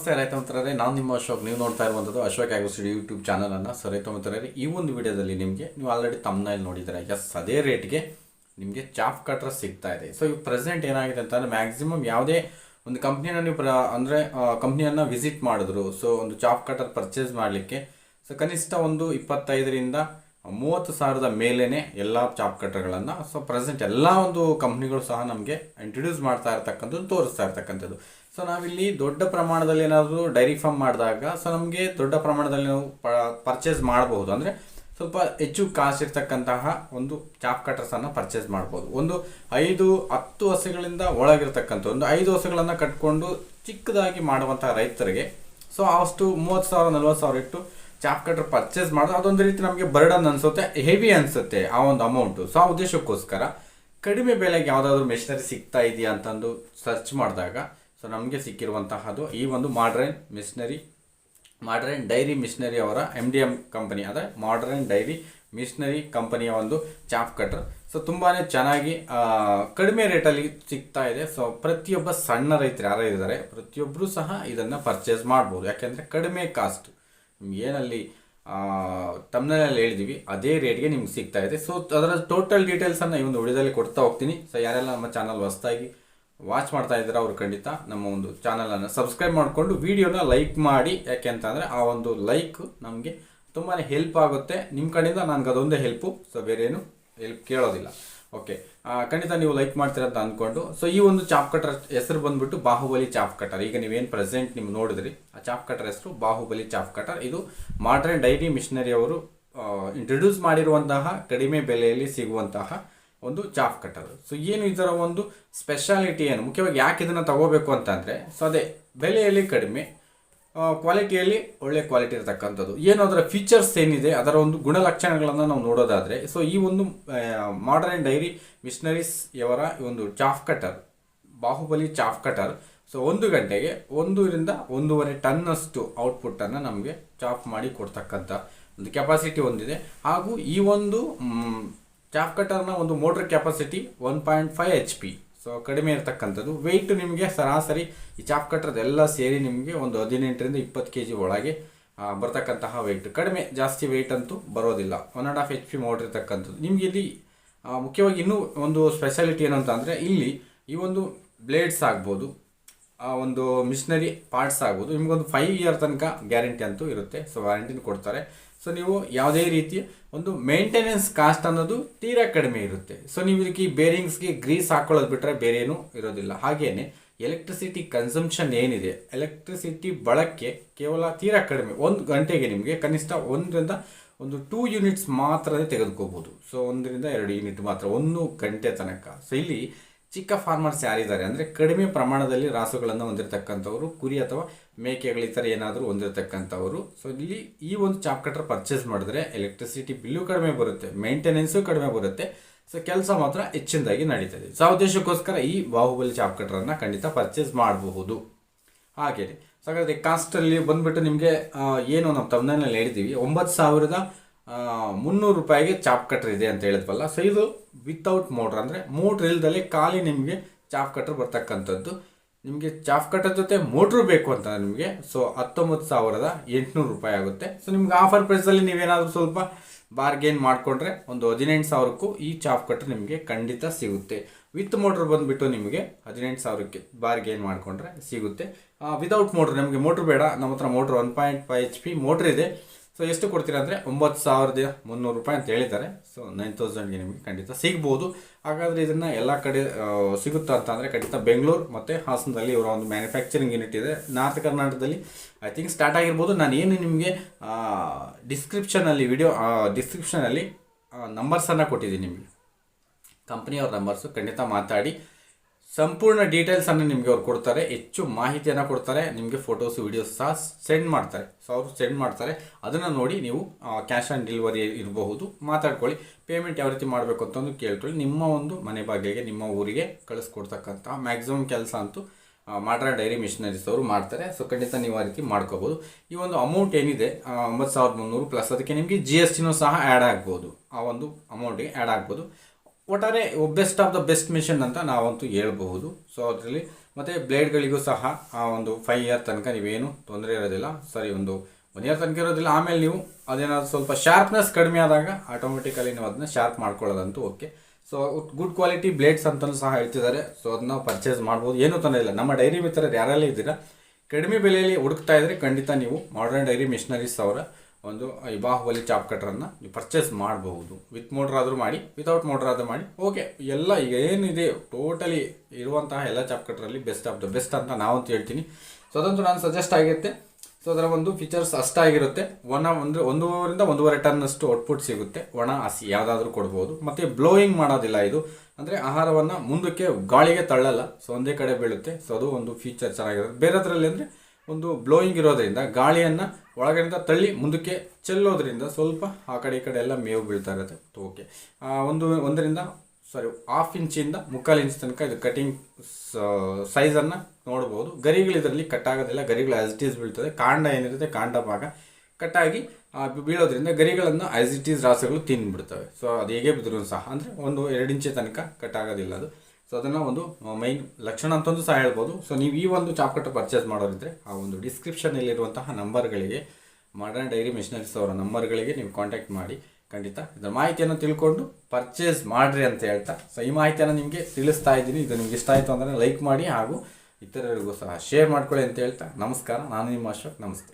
ನಮಸ್ತೆ ರೈತ ಮಿತ್ರರೇ, ನಾನು ನಿಮ್ಮ ಅಶೋಕ್. ನೀವು ನೋಡ್ತಾ ಇರುವಂಥದ್ದು ಅಶೋಕ್ ಆಗ್ರೋಸ್ಟುಡಿಯೋ ಯೂಟ್ಯೂಬ್ ಚಾನಲನ್ನು. ಸೊ ರೈತ ಮಿತ್ರರೇ, ಈ ಒಂದು ವಿಡಿಯೋದಲ್ಲಿ ನಿಮಗೆ ನೀವು ಆಲ್ರೆಡಿ ತಮ್ಮನೇಲಿ ನೋಡಿದರೆ ಅದೇ ರೇಟ್ಗೆ ನಿಮಗೆ ಚಾಪ್ ಕಟ್ರ್ ಸಿಗ್ತಾ ಇದೆ. ಸೊ ಈಗ ಪ್ರೆಸೆಂಟ್ ಏನಾಗಿದೆ ಅಂತಂದರೆ, ಮ್ಯಾಕ್ಸಿಮಮ್ ಯಾವುದೇ ಒಂದು ಕಂಪ್ನಿಯನ್ನು ನೀವು ಕಂಪ್ನಿಯನ್ನು ವಿಸಿಟ್ ಮಾಡಿದ್ರು, ಸೊ ಒಂದು ಚಾಪ್ ಕಟರ್ ಪರ್ಚೇಸ್ ಮಾಡಲಿಕ್ಕೆ ಸೊ ಕನಿಷ್ಠ ಒಂದು 25,000 ರಿಂದ 30,000 ಮೇಲೇ ಎಲ್ಲ ಚಾಪ್ ಕಟರ್ಗಳನ್ನು ಸೊ ಪ್ರೆಸೆಂಟ್ ಎಲ್ಲ ಒಂದು ಕಂಪ್ನಿಗಳು ಸಹ ನಮಗೆ ಇಂಟ್ರೊಡ್ಯೂಸ್ ಮಾಡ್ತಾ ಇರ್ತಕ್ಕಂಥದ್ದು, ತೋರಿಸ್ತಾ ಇರ್ತಕ್ಕಂಥದ್ದು. ಸೊ ನಾವಿಲ್ಲಿ ದೊಡ್ಡ ಪ್ರಮಾಣದಲ್ಲಿ ಏನಾದರೂ ಡೈರಿ ಫಾರ್ಮ್ ಮಾಡಿದಾಗ ಸೊ ನಮಗೆ ದೊಡ್ಡ ಪ್ರಮಾಣದಲ್ಲಿ ನಾವು ಪರ್ಚೇಸ್ ಮಾಡಬಹುದು. ಅಂದರೆ ಸ್ವಲ್ಪ ಹೆಚ್ಚು ಕಾಸ್ಟ್ ಇರ್ತಕ್ಕಂತಹ ಒಂದು ಚಾಪ್ ಕಟರ್ಸನ್ನು ಪರ್ಚೇಸ್ ಮಾಡ್ಬೋದು. ಒಂದು 5-10 ಹಸುಗಳಿಂದ ಒಳಗಿರ್ತಕ್ಕಂಥ ಒಂದು 5 ಹಸುಗಳನ್ನು ಕಟ್ಕೊಂಡು ಚಿಕ್ಕದಾಗಿ ಮಾಡುವಂತಹ ರೈತರಿಗೆ ಸೊ ಅಷ್ಟು 30,000-40,000 ಇಟ್ಟು ಚಾಪ್ ಕಟರ್ ಪರ್ಚೇಸ್ ಮಾಡೋದು ಅದೊಂದು ರೀತಿ ನಮಗೆ ಬರ್ಡನ್ ಅನಿಸುತ್ತೆ, ಹೆವಿ ಅನಿಸುತ್ತೆ ಆ ಒಂದು ಅಮೌಂಟು. ಸೊ ಆ ಉದ್ದೇಶಕ್ಕೋಸ್ಕರ ಕಡಿಮೆ ಬೆಲೆಗೆ ಯಾವುದಾದ್ರೂ ಮೆಷಿನರಿ ಸಿಗ್ತಾ ಇದೆಯಾ ಅಂತಂದು ಸರ್ಚ್ ಮಾಡಿದಾಗ ಸೊ ನಮಗೆ ಸಿಕ್ಕಿರುವಂತಹದ್ದು ಈ ಒಂದು ಮಾಡರ್ನ್ ಡೈರಿ ಮಿಷನರಿ ಅವರ MDM ಕಂಪನಿ, ಅಂದರೆ ಮಾಡರ್ನ್ ಡೈರಿ ಮಿಷನರಿ ಕಂಪನಿಯ ಒಂದು ಚಾಪ್ ಕಟರ್. ಸೊ ತುಂಬಾ ಚೆನ್ನಾಗಿ ಕಡಿಮೆ ರೇಟಲ್ಲಿ ಸಿಗ್ತಾ ಇದೆ. ಸೊ ಪ್ರತಿಯೊಬ್ಬ ಸಣ್ಣ ರೈತರು ಯಾರು ಇದ್ದಾರೆ ಪ್ರತಿಯೊಬ್ಬರು ಸಹ ಇದನ್ನು ಪರ್ಚೇಸ್ ಮಾಡ್ಬೋದು. ಯಾಕೆಂದರೆ ಕಡಿಮೆ ಕಾಸ್ಟ್ ನಿಮ್ಗೆ ಏನಲ್ಲಿ ತಮ್ಮನೇಲಿ ಹೇಳಿದ್ದೀವಿ ಅದೇ ರೇಟ್ಗೆ ನಿಮ್ಗೆ ಸಿಗ್ತಾ ಇದೆ. ಸೊ ಅದರ ಟೋಟಲ್ ಡೀಟೇಲ್ಸನ್ನು ಈ ಒಂದು ವಿಡಿಯೋದಲ್ಲಿ ಕೊಡ್ತಾ ಹೋಗ್ತೀನಿ. ಸೊ ಯಾರೆಲ್ಲ ನಮ್ಮ ಚಾನಲ್ ಹೊಸದಾಗಿ ವಾಚ್ ಮಾಡ್ತಾ ಇದ್ದಾರೆ ಅವರು ಖಂಡಿತ ನಮ್ಮ ಒಂದು ಚಾನಲನ್ನು ಸಬ್ಸ್ಕ್ರೈಬ್ ಮಾಡಿಕೊಂಡು ವಿಡಿಯೋನ ಲೈಕ್ ಮಾಡಿ. ಯಾಕೆ ಅಂತಂದರೆ ಆ ಒಂದು ಲೈಕ್ ನಮಗೆ ತುಂಬಾ ಹೆಲ್ಪ್ ಆಗುತ್ತೆ. ನಿಮ್ಮ ಕಡೆಯಿಂದ ನನಗೆ ಅದೊಂದೇ ಹೆಲ್ಪು, ಸೊ ಬೇರೇನು ಹೆಲ್ಪ್ ಕೇಳೋದಿಲ್ಲ. ಓಕೆ, ಖಂಡಿತ ನೀವು ಲೈಕ್ ಮಾಡ್ತೀರ ಅಂತ ಅಂದ್ಕೊಂಡು. ಸೊ ಈ ಒಂದು ಚಾಪ್ ಕಟರ್ ಹೆಸರು ಬಂದ್ಬಿಟ್ಟು ಬಾಹುಬಲಿ ಚಾಪ್ ಕಟರ್. ಈಗ ನೀವೇನು ಪ್ರೆಸೆಂಟ್ ನೀವು ನೋಡಿದ್ರಿ ಆ ಚಾಪ್ ಕಟರ್ ಹೆಸರು ಬಾಹುಬಲಿ ಚಾಪ್ ಕಟರ್. ಇದು ಮಾಡರ್ನ್ ಡೈರಿ ಮಿಷನರಿ ಅವರು ಇಂಟ್ರೊಡ್ಯೂಸ್ ಮಾಡಿರುವಂತಹ ಕಡಿಮೆ ಬೆಲೆಯಲ್ಲಿ ಸಿಗುವಂತಹ ಒಂದು ಚಾಪ್ ಕಟರ್. ಸೊ ಏನು ಇದರ ಒಂದು ಸ್ಪೆಷಾಲಿಟಿ ಏನು, ಮುಖ್ಯವಾಗಿ ಯಾಕೆ ಇದನ್ನು ತಗೋಬೇಕು ಅಂತಂದರೆ, ಸೊ ಅದೇ ಬೆಲೆಯಲ್ಲಿ ಕಡಿಮೆ, ಕ್ವಾಲಿಟಿಯಲ್ಲಿ ಒಳ್ಳೆ ಕ್ವಾಲಿಟಿ ಇರತಕ್ಕಂಥದ್ದು. ಏನು ಅದರ ಫೀಚರ್ಸ್ ಏನಿದೆ, ಅದರ ಒಂದು ಗುಣಲಕ್ಷಣಗಳನ್ನು ನಾವು ನೋಡೋದಾದರೆ, ಸೊ ಈ ಒಂದು ಮಾಡರ್ನ್ ಡೈರಿ ಮಿಷನರೀಸ್ ಯವರ ಒಂದು chop cutter Baahubali chop cutter so 1 ಗಂಟೆಗೆ 1 ರಿಂದ 1.5 ಟನ್ನಷ್ಟು ಔಟ್ಪುಟ್ಟನ್ನು ನಮಗೆ ಚಾಪ್ ಮಾಡಿ ಕೊಡ್ತಕ್ಕಂಥ ಒಂದು ಕೆಪಾಸಿಟಿ ಹೊಂದಿದೆ. ಹಾಗೂ ಈ ಒಂದು ಚಾಪ್ ಕಟರ್ನ ಒಂದು ಮೋಟರ್ ಕೆಪಾಸಿಟಿ 1.5 HP. ಸೊ ಕಡಿಮೆ ಇರತಕ್ಕಂಥದ್ದು. ವೆಯ್ಟ್ ನಿಮಗೆ ಸರಾಸರಿ ಈ ಚಾಪ್ ಕಟರ್ದೆಲ್ಲ ಸೇರಿ ನಿಮಗೆ ಒಂದು 18 ರಿಂದ 20 kg ಒಳಗೆ ಬರ್ತಕ್ಕಂತಹ ವೆಯ್ಟ್. ಕಡಿಮೆ, ಜಾಸ್ತಿ ವೆಯ್ಟ್ ಅಂತೂ ಬರೋದಿಲ್ಲ. 1.5 HP ಮೋಟರ್ ಇರ್ತಕ್ಕಂಥದ್ದು. ನಿಮಗೆ ಇಲ್ಲಿ ಮುಖ್ಯವಾಗಿ ಇನ್ನೂ ಒಂದು ಸ್ಪೆಷಾಲಿಟಿ ಏನು ಅಂತ ಅಂದರೆ, ಇಲ್ಲಿ ಈ ಒಂದು ಬ್ಲೇಡ್ಸ್ ಆಗ್ಬೋದು, ಆ ಒಂದು ಮಿಷನರಿ ಪಾರ್ಟ್ಸ್ ಆಗ್ಬೋದು, ನಿಮಗೊಂದು 5 ಇಯರ್ ತನಕ ಗ್ಯಾರಂಟಿ ಅಂತೂ ಇರುತ್ತೆ. ಸೊ ವಾರಂಟಿನ ಕೊಡ್ತಾರೆ. ಸೊ ನೀವು ಯಾವುದೇ ರೀತಿಯ ಒಂದು ಮೇಂಟೆನೆನ್ಸ್ ಕಾಸ್ಟ್ ಅನ್ನೋದು ತೀರಾ ಕಡಿಮೆ ಇರುತ್ತೆ. ಸೊ ನೀವು ಇದಕ್ಕೆ ಬೇರಿಂಗ್ಸ್ಗೆ ಗ್ರೀಸ್ ಹಾಕೊಳ್ಳೋದು ಬಿಟ್ಟರೆ ಬೇರೆ ಏನೂ ಇರೋದಿಲ್ಲ. ಹಾಗೆಯೇ ಎಲೆಕ್ಟ್ರಿಸಿಟಿ ಕನ್ಸಂಪ್ಷನ್ ಏನಿದೆ, ಎಲೆಕ್ಟ್ರಿಸಿಟಿ ಬಳಕೆ ಕೇವಲ ತೀರಾ ಕಡಿಮೆ. 1 ಗಂಟೆಗೆ ನಿಮಗೆ ಕನಿಷ್ಠ 1 ರಿಂದ 2 ಯೂನಿಟ್ಸ್ ಮಾತ್ರ ತೆಗೆದುಕೋಬೋದು. ಸೊ 1 ರಿಂದ 2 ಯೂನಿಟ್ ಮಾತ್ರ 1 ಗಂಟೆ ತನಕ. ಸೊ ಇಲ್ಲಿ ಚಿಕ್ಕ ಫಾರ್ಮರ್ಸ್ ಯಾರಿದ್ದಾರೆ ಅಂದರೆ, ಕಡಿಮೆ ಪ್ರಮಾಣದಲ್ಲಿ ರಾಸುಗಳನ್ನು ಹೊಂದಿರತಕ್ಕಂಥವರು, ಕುರಿ ಅಥವಾ ಮೇಕೆಗಳು ಈ ಥರ ಏನಾದರೂ ಹೊಂದಿರತಕ್ಕಂಥವರು. ಸೊ ಇಲ್ಲಿ ಈ ಒಂದು ಚಾಪ್ ಕಟರ್ ಪರ್ಚೇಸ್ ಮಾಡಿದ್ರೆ ಎಲೆಕ್ಟ್ರಿಸಿಟಿ ಬಿಲ್ಲು ಕಡಿಮೆ ಬರುತ್ತೆ, ಮೇಂಟೆನೆನ್ಸು ಕಡಿಮೆ ಬರುತ್ತೆ. ಸೊ ಕೆಲಸ ಮಾತ್ರ ಹೆಚ್ಚಿನದಾಗಿ ನಡೀತದೆ. ಸೊ ಉದ್ದೇಶಕ್ಕೋಸ್ಕರ ಈ ಬಾಹುಬಲಿ ಚಾಪ್ ಕಟರನ್ನು ಖಂಡಿತ ಪರ್ಚೇಸ್ ಮಾಡಬಹುದು. ಹಾಗೆಯೇ ಸೊ ಹಾಗಾದರೆ ಕಾಸ್ಟಲ್ಲಿ ಬಂದುಬಿಟ್ಟು ನಿಮಗೆ ಏನು ನಾವು ತಮ್ಮನೇಲಿ ಹೇಳಿದ್ದೀವಿ 9,300 ರೂಪಾಯಿಗೆ ಚಾಪ್ ಕಟರ್ ಇದೆ ಅಂತ ಹೇಳಿದ್ವಲ್ಲ. ಸೊ ಇದು ವಿತೌಟ್ ಮೋಟ್ರ್, ಅಂದರೆ ಮೋಟ್ರ್ ಇಲ್ದಲೇ ಖಾಲಿ ನಿಮಗೆ ಚಾಪ್ ಕಟರ್ ಬರ್ತಕ್ಕಂಥದ್ದು. ನಿಮಗೆ ಚಾಪ್ ಕಟರ್ ಜೊತೆ ಮೋಟ್ರು ಬೇಕು ಅಂತ ನಿಮಗೆ ಸೊ 19,800 ರೂಪಾಯಿ ಆಗುತ್ತೆ. ಸೊ ನಿಮ್ಗೆ ಆಫರ್ ಪ್ರೈಸಲ್ಲಿ ನೀವೇನಾದರೂ ಸ್ವಲ್ಪ ಬಾರ್ಗೇನ್ ಮಾಡಿಕೊಂಡ್ರೆ ಒಂದು 18,000ಕ್ಕೂ ಈ ಚಾಪ್ ಕಟರ್ ನಿಮಗೆ ಖಂಡಿತ ಸಿಗುತ್ತೆ. ವಿತ್ ಮೋಟ್ರ್ ಬಂದುಬಿಟ್ಟು ನಿಮಗೆ 18,000ಕ್ಕೆ ಬಾರ್ಗೇನ್ ಮಾಡಿಕೊಂಡ್ರೆ ಸಿಗುತ್ತೆ. ವಿತೌಟ್ ಮೋಟ್ರ್, ನಮಗೆ ಮೋಟ್ರ್ ಬೇಡ, ನಮ್ಮ ಹತ್ರ ಮೋಟ್ರ್ 1.5 HP ಮೋಟ್ರ್ ಇದೆ. ಸೊ ಎಷ್ಟು ಕೊಡ್ತೀರಾ ಅಂದರೆ 9,300 ರೂಪಾಯಿ ಅಂತ ಹೇಳಿದ್ದಾರೆ. ಸೊ 9,000ಗೆ ನಿಮಗೆ ಖಂಡಿತ ಸಿಗ್ಬೋದು. ಹಾಗಾದರೆ ಇದನ್ನು ಎಲ್ಲ ಕಡೆ ಸಿಗುತ್ತಾ ಅಂತಂದರೆ ಖಂಡಿತ ಬೆಂಗಳೂರು ಮತ್ತು ಹಾಸನದಲ್ಲಿ ಇವರ ಒಂದು ಮ್ಯಾನುಫ್ಯಾಕ್ಚರಿಂಗ್ ಯೂನಿಟ್ ಇದೆ. ನಾರ್ತ್ ಕರ್ನಾಟಕದಲ್ಲಿ ಐ ಥಿಂಕ್ ಸ್ಟಾರ್ಟ್ ಆಗಿರ್ಬೋದು. ನಾನು ಏನು ನಿಮಗೆ ಡಿಸ್ಕ್ರಿಪ್ಷನಲ್ಲಿ ನಂಬರ್ಸನ್ನು ಕೊಟ್ಟಿದ್ದೀನಿ, ನಿಮಗೆ ಕಂಪ್ನಿಯವ್ರ ನಂಬರ್ಸು. ಖಂಡಿತ ಮಾತಾಡಿ ಸಂಪೂರ್ಣ ಡೀಟೇಲ್ಸನ್ನು ನಿಮಗೆ ಅವ್ರು ಕೊಡ್ತಾರೆ, ಹೆಚ್ಚು ಮಾಹಿತಿಯನ್ನು ಕೊಡ್ತಾರೆ, ನಿಮಗೆ ಫೋಟೋಸ್ ವಿಡಿಯೋಸ್ ಸಹ ಸೆಂಡ್ ಮಾಡ್ತಾರೆ. ಸೊ ಅವರು ಸೆಂಡ್ ಮಾಡ್ತಾರೆ, ಅದನ್ನು ನೋಡಿ ನೀವು ಕ್ಯಾಶ್ ಆನ್ ಡೆಲಿವರಿ ಇರಬಹುದು, ಮಾತಾಡ್ಕೊಳ್ಳಿ. ಪೇಮೆಂಟ್ ಯಾವ ರೀತಿ ಮಾಡಬೇಕು ಅಂತಂದು ಕೇಳ್ಕೊಳ್ಳಿ. ನಿಮ್ಮ ಒಂದು ಮನೆ ಬಾಗಿಲಿಗೆ, ನಿಮ್ಮ ಊರಿಗೆ ಕಳಿಸ್ಕೊಡ್ತಕ್ಕಂಥ ಮ್ಯಾಕ್ಸಿಮಮ್ ಕೆಲಸ ಅಂತೂ ಮಾಡರ್ನ್ ಡೈರಿ ಮಿಷನರೀಸ್ ಅವರು ಮಾಡ್ತಾರೆ. ಸೊ ಖಂಡಿತ ನೀವು ಆ ರೀತಿ ಮಾಡ್ಕೋಬೋದು. ಈ ಒಂದು ಅಮೌಂಟ್ ಏನಿದೆ 9,300 ಪ್ಲಸ್ ಅದಕ್ಕೆ ನಿಮಗೆ GSTನೂ ಸಹ ಆ್ಯಡ್ ಆಗ್ಬೋದು, ಆ ಒಂದು ಅಮೌಂಟಿಗೆ ಆ್ಯಡ್ ಆಗ್ಬೋದು. ಒಟ್ಟಾರೆ best of the best machine ಅಂತ ನಾವಂತೂ ಹೇಳ್ಬಹುದು. ಸೊ ಅದರಲ್ಲಿ ಮತ್ತು ಬ್ಲೇಡ್ಗಳಿಗೂ ಸಹ ಒಂದು 5 ಇಯರ್ ತನಕ ನೀವೇನು ತೊಂದರೆ ಇರೋದಿಲ್ಲ. ಸರಿ, ಒಂದು 1 ಇಯರ್ ತನಕ ಇರೋದಿಲ್ಲ. ಆಮೇಲೆ ನೀವು ಅದೇನಾದ್ರು ಸ್ವಲ್ಪ ಶಾರ್ಪ್ನೆಸ್ ಕಡಿಮೆ ಆದಾಗ ಆಟೋಮೆಟಿಕಲಿ ನೀವು ಅದನ್ನ ಶಾರ್ಪ್ ಮಾಡ್ಕೊಳ್ಳೋದಂತೂ okay. So good quality blades ಅಂತಲೂ ಸಹ ಹೇಳ್ತಿದ್ದಾರೆ. ಸೊ ಅದನ್ನ ಪರ್ಚೇಸ್ ಮಾಡ್ಬೋದು, ಏನೂ ತೊಂದರೆ ಇಲ್ಲ. ನಮ್ಮ ಡೈರಿ ಮಿತ್ರರು ಯಾರೆಲ್ಲ ಇದ್ದೀರಾ ಕಡಿಮೆ ಬೆಲೆಯಲ್ಲಿ ಹುಡುಕ್ತಾ ಇದ್ದರೆ ಖಂಡಿತ ನೀವು ಮಾಡರ್ನ್ ಡೈರಿ ಮಿಷನರೀಸ್ ಅವರ ಒಂದು ಈ ಬಾಹುಬಲಿ ಚಾಪ್ ಕಟ್ರನ್ನು ನೀವು ಪರ್ಚೇಸ್ ಮಾಡಬಹುದು. ವಿತ್ ಮೋಟ್ರ್ ಆದರೂ ಮಾಡಿ, ವಿತೌಟ್ ಮೋಟ್ರ್ ಆದರೂ ಮಾಡಿ, ಓಕೆ. ಎಲ್ಲ ಈಗ ಏನಿದೆ ಟೋಟಲಿ ಇರುವಂತಹ ಎಲ್ಲ ಚಾಪ್ ಕಟ್ರಲ್ಲಿ ಬೆಸ್ಟ್ ಆಫ್ ದ ಬೆಸ್ಟ್ ಅಂತ ನಾವಂತೂ ಹೇಳ್ತೀನಿ. ಸೊ ಅದಂತೂ ನಾನು ಸಜೆಸ್ಟ್ ಆಗಿರುತ್ತೆ. ಸೊ ಅದರ ಒಂದು ಫೀಚರ್ಸ್ ಅಷ್ಟಾಗಿರುತ್ತೆ. ಅಂದರೆ 1.5 ಟನ್ನಷ್ಟು ಔಟ್ಪುಟ್ ಸಿಗುತ್ತೆ. ಒಣ ಹಸಿ ಯಾವುದಾದ್ರೂ ಕೊಡ್ಬೋದು. ಮತ್ತು ಬ್ಲೋಯಿಂಗ್ ಮಾಡೋದಿಲ್ಲ ಇದು, ಅಂದರೆ ಆಹಾರವನ್ನು ಮುಂದಕ್ಕೆ ಗಾಳಿಗೆ ತಳ್ಳಲ್ಲ. ಸೊ ಒಂದೇ ಕಡೆ ಬೀಳುತ್ತೆ. ಸೊ ಅದು ಒಂದು ಫೀಚರ್ ಚೆನ್ನಾಗಿರುತ್ತೆ. ಬೇರೆದ್ರಲ್ಲಿ ಅಂದರೆ ಒಂದು ಬ್ಲೋಯಿಂಗ್ ಇರೋದ್ರಿಂದ ಗಾಳಿಯನ್ನು ಒಳಗಡೆಯಿಂದ ತಳ್ಳಿ ಮುಂದಕ್ಕೆ ಚೆಲ್ಲೋದ್ರಿಂದ ಸ್ವಲ್ಪ ಆ ಕಡೆ ಈ ಕಡೆ ಎಲ್ಲ ಮೇವು ಬೀಳ್ತಾ ಇರುತ್ತೆ. ಓಕೆ, 1.5 ಇಂಚಿಂದ 3/4 ಇಂಚ್ ತನಕ ಇದು ಕಟಿಂಗ್ ಸೈಜನ್ನು ನೋಡ್ಬೋದು. ಗರಿಗಳು ಇದರಲ್ಲಿ ಕಟ್ಟಾಗೋದಿಲ್ಲ, ಗರಿಗಳು ಆಸ್ ಇಟ್ ಈಸ್ ಬೀಳ್ತದೆ. ಕಾಂಡ ಏನಿರುತ್ತೆ ಕಾಂಡ ಭಾಗ ಕಟ್ಟಾಗಿ ಬೀಳೋದ್ರಿಂದ ಗರಿಗಳನ್ನು ಆಸ್ ಇಟ್ ಈಸ್ ರಾಸುಗಳು ತಿಂದುಬಿಡ್ತವೆ. ಸೊ ಅದು ಹೇಗೆ ಬಿದ್ದರೂ ಸಹ ಅಂದರೆ 1-2 ಇಂಚ್ ತನಕ ಕಟ್ಟಾಗೋದಿಲ್ಲ ಅದು. ಸೊ ಅದನ್ನು ಒಂದು ಮೈನ್ ಲಕ್ಷಣ ಅಂತಂದು ಸಹ ಹೇಳ್ಬೋದು. ಸೊ ನೀವು ಈ ಒಂದು ಚಾಪ್ ಕಟ್ಟರ್ ಪರ್ಚೇಸ್ ಮಾಡೋರಿದ್ದರೆ ಆ ಒಂದು ಡಿಸ್ಕ್ರಿಪ್ಷನಲ್ಲಿರುವಂತಹ ನಂಬರ್ಗಳಿಗೆ, ಮಾಡರ್ನ್ ಡೈರಿ ಮಿಷನರೀಸ್ ಅವರ ನಂಬರ್ಗಳಿಗೆ ನೀವು ಕಾಂಟ್ಯಾಕ್ಟ್ ಮಾಡಿ ಖಂಡಿತ ಇದರ ಮಾಹಿತಿಯನ್ನು ತಿಳ್ಕೊಂಡು ಪರ್ಚೇಸ್ ಮಾಡಿರಿ ಅಂತ ಹೇಳ್ತಾ, ಸೊ ಈ ಮಾಹಿತಿಯನ್ನು ನಿಮಗೆ ತಿಳಿಸ್ತಾ ಇದ್ದೀನಿ. ಇದು ನಿಮ್ಗೆ ಇಷ್ಟ ಆಯಿತು ಅಂದರೆ ಲೈಕ್ ಮಾಡಿ ಹಾಗೂ ಇತರರಿಗೂ ಸಹ ಶೇರ್ ಮಾಡ್ಕೊಳ್ಳಿ ಅಂತ ಹೇಳ್ತಾ ನಮಸ್ಕಾರ. ನಾನು ನಿಮ್ಮ ಅಶೋಕ್. ನಮಸ್ತೆ.